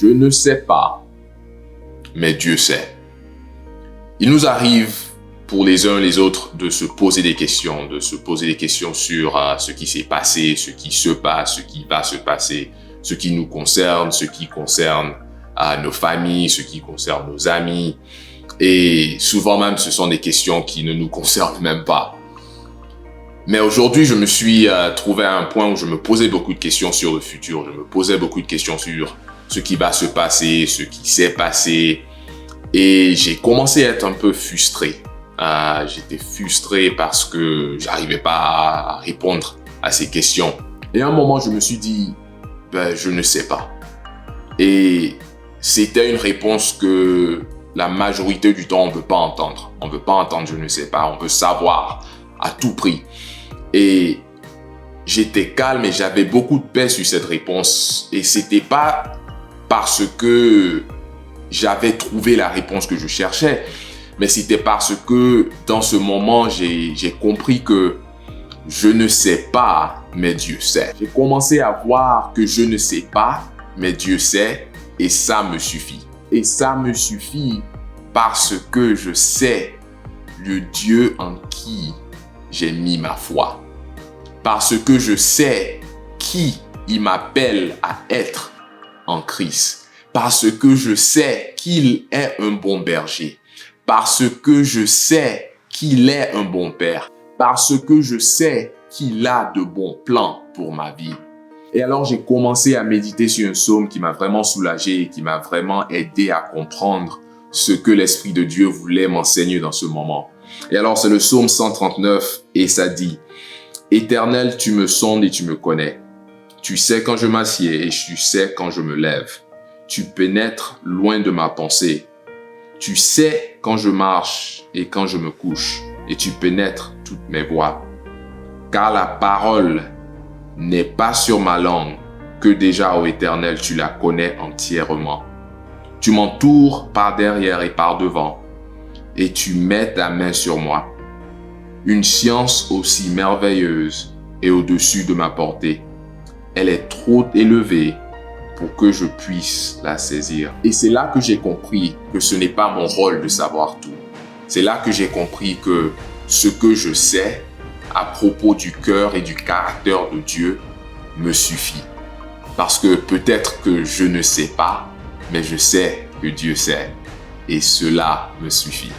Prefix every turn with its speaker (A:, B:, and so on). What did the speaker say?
A: Je ne sais pas, mais Dieu sait. Il nous arrive pour les uns et les autres de se poser des questions, sur ce qui s'est passé, ce qui se passe, ce qui va se passer, ce qui nous concerne, ce qui concerne nos familles, ce qui concerne nos amis. Et souvent même, ce sont des questions qui ne nous concernent même pas. Mais aujourd'hui, je me suis trouvé à un point où je me posais beaucoup de questions sur le futur. Je me posais beaucoup de questions sur ce qui va se passer, ce qui s'est passé. Et j'ai commencé à être un peu frustré. J'étais frustré parce que j'arrivais pas à répondre à ces questions. Et à un moment, je me suis dit, je ne sais pas. Et c'était une réponse que la majorité du temps, on ne veut pas entendre. On ne veut pas entendre je ne sais pas, on veut savoir à tout prix. Et j'étais calme et j'avais beaucoup de paix sur cette réponse. Et c'était pas parce que j'avais trouvé la réponse que je cherchais, mais c'était parce que dans ce moment, j'ai compris que je ne sais pas, mais Dieu sait. J'ai commencé à voir que je ne sais pas, mais Dieu sait, et ça me suffit. Et ça me suffit parce que je sais le Dieu en qui j'ai mis ma foi. Parce que je sais qui il m'appelle à être en Christ. Parce que je sais qu'il est un bon berger. Parce que je sais qu'il est un bon père. Parce que je sais qu'il a de bons plans pour ma vie. Et alors j'ai commencé à méditer sur un psaume qui m'a vraiment soulagé et qui m'a vraiment aidé à comprendre ce que l'Esprit de Dieu voulait m'enseigner dans ce moment. Et alors c'est le psaume 139 et ça dit: Éternel, tu me sondes et tu me connais. Tu sais quand je m'assieds et tu sais quand je me lève. Tu pénètres loin de ma pensée. Tu sais quand je marche et quand je me couche, et tu pénètres toutes mes voies. Car la parole n'est pas sur ma langue, que déjà, ô Éternel, tu la connais entièrement. Tu m'entoures par derrière et par devant, et tu mets ta main sur moi. Une science aussi merveilleuse et au-dessus de ma portée. Elle est trop élevée pour que je puisse la saisir. Et c'est là que j'ai compris que ce n'est pas mon rôle de savoir tout. C'est là que j'ai compris que ce que je sais à propos du cœur et du caractère de Dieu me suffit. Parce que peut-être que je ne sais pas, mais je sais que Dieu sait. Et cela me suffit.